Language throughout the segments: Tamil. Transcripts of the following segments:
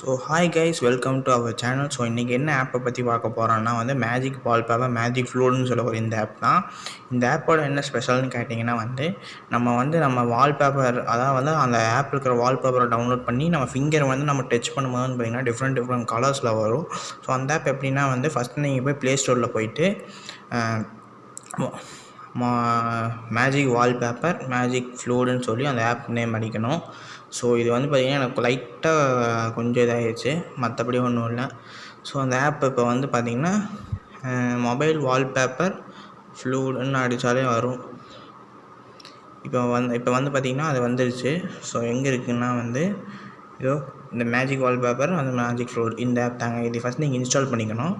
So hi guys, welcome to our channel. So இன்றைக்கி என்ன ஆப்பை பற்றி பார்க்க போகிறோன்னா மேஜிக் வால்பேப்பர் மேஜிக் ஃப்ளூட்னு சொல்ல ஒரு இந்த ஆப் தான். இந்த ஆப்போட என்ன ஸ்பெஷல்னு கேட்டிங்கன்னா நம்ம வால்பேப்பர், அதாவது அந்த ஆப் இருக்கிற வால்பேப்பரை டவுன்லோட் பண்ணி நம்ம ஃபிங்கரை நம்ம டச் பண்ணும்போது பார்த்திங்கன்னா டிஃப்ரெண்ட் கலர்ஸில் வரும். ஸோ அந்த ஆப் எப்படின்னா ஃபஸ்ட்டு நீங்கள் போய் ப்ளே ஸ்டோரில் போயிட்டு மேஜிக் வால்பேப்பர் மேஜிக் ஃப்ளூடுன்னு சொல்லி அந்த ஆப் நேம் அடிக்கணும். ஸோ இது பார்த்திங்கன்னா எனக்கு லைட்டாக கொஞ்சம் இதாகிடுச்சு, மற்றபடி ஒன்றும் இல்லை. ஸோ அந்த ஆப் இப்போ பார்த்திங்கன்னா மொபைல் வால்பேப்பர் ஃப்ளூடுன்னு அடித்தாலே வரும். இப்போ பார்த்திங்கன்னா அது வந்துடுச்சு. ஸோ எங்கே இருக்குன்னா இதோ இந்த மேஜிக் வால்பேப்பர் அந்த மேஜிக் ஃப்ளூட் இந்த ஆப் தாங்க. இது ஃபஸ்ட் நீங்கள் இன்ஸ்டால் பண்ணிக்கணும்.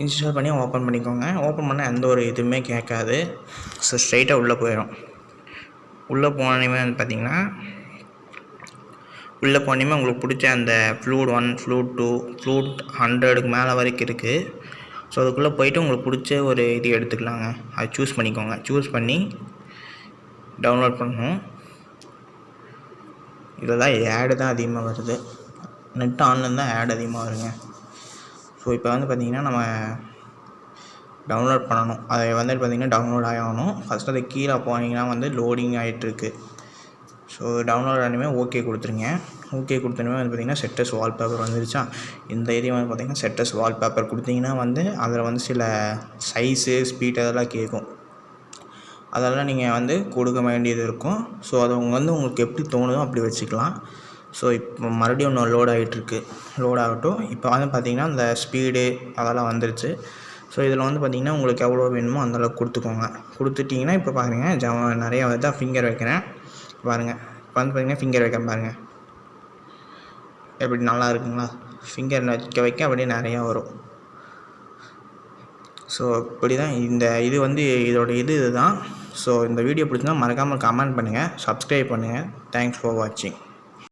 இன்ஸ்டால் பண்ணி ஓப்பன் பண்ணிக்கோங்க. ஓப்பன் பண்ணால் எந்த ஒரு இதுவுமே கேட்காது. ஸோ ஸ்ட்ரைட்டாக உள்ளே போயிடும். உள்ளே போனோடனே பார்த்திங்கன்னா உங்களுக்கு பிடிச்ச அந்த ஃப்ளூட் 1, ஃப்ளூட் 2, ஃப்ளூட் 100க்கு மேலே வரைக்கும் இருக்குது. ஸோ அதுக்குள்ளே போயிட்டு உங்களுக்கு பிடிச்ச ஒரு இது எடுத்துக்கலாங்க. அதை சூஸ் பண்ணிக்கோங்க. சூஸ் பண்ணி டவுன்லோட் பண்ணணும். இதில் தான் ஆடு தான் அதிகமாக வருது. நெட் ஆன்லைன் தான் ஆட் அதிகமாக வருங்க. ஸோ இப்போ பார்த்திங்கன்னா நம்ம டவுன்லோட் பண்ணணும். அதை பார்த்திங்கன்னா டவுன்லோட் ஆகணும். ஃபஸ்ட்டு அது கீழே போனீங்கன்னா லோடிங் ஆகிட்டுருக்கு. ஸோ டவுன்லோட் ஆனமே ஓகே கொடுத்துருங்க. ஓகே கொடுத்தனமே பார்த்திங்கன்னா செட்டஸ் வால்பேப்பர் வந்துருச்சா. இந்த ஏரியா பார்த்திங்கன்னா செட்டஸ் வால்பேப்பர் கொடுத்தீங்கன்னா அதில் சில சைஸு ஸ்பீட் அதெல்லாம் கேட்கும். அதெல்லாம் நீங்கள் கொடுக்க வேண்டியது இருக்கும். ஸோ அது உங்களுக்கு எப்படி தோணுதோ அப்படி வச்சுக்கலாம். ஸோ இப்போ மறுபடியும் ஒன்று லோட் ஆகிட்டுருக்கு. லோட் ஆகட்டும். இப்போ பார்த்திங்கன்னா அந்த ஸ்பீடு அதெல்லாம் வந்துருச்சு. ஸோ இதில் பார்த்திங்கன்னா உங்களுக்கு எவ்வளோ வேணுமோ அந்தளவுக்கு கொடுத்துக்கோங்க. கொடுத்துட்டிங்கன்னா இப்போ பாருங்கள் நிறையா தான் ஃபிங்கர் வைக்கிறேன் பாருங்கள். இப்போ பார்த்திங்கன்னா ஃபிங்கர் வைக்க பாருங்கள் எப்படி நல்லா இருக்குங்களா. ஃபிங்கர் வைக்க அப்படியே நிறையா வரும். ஸோ இப்படி தான் இது இதோட இதுதான். ஸோ இந்த வீடியோ பிடிச்சிருந்தா மறக்காமல் கமெண்ட் பண்ணுங்கள், சப்ஸ்கிரைப் பண்ணுங்கள். தேங்க்ஸ் ஃபார் வாட்சிங்.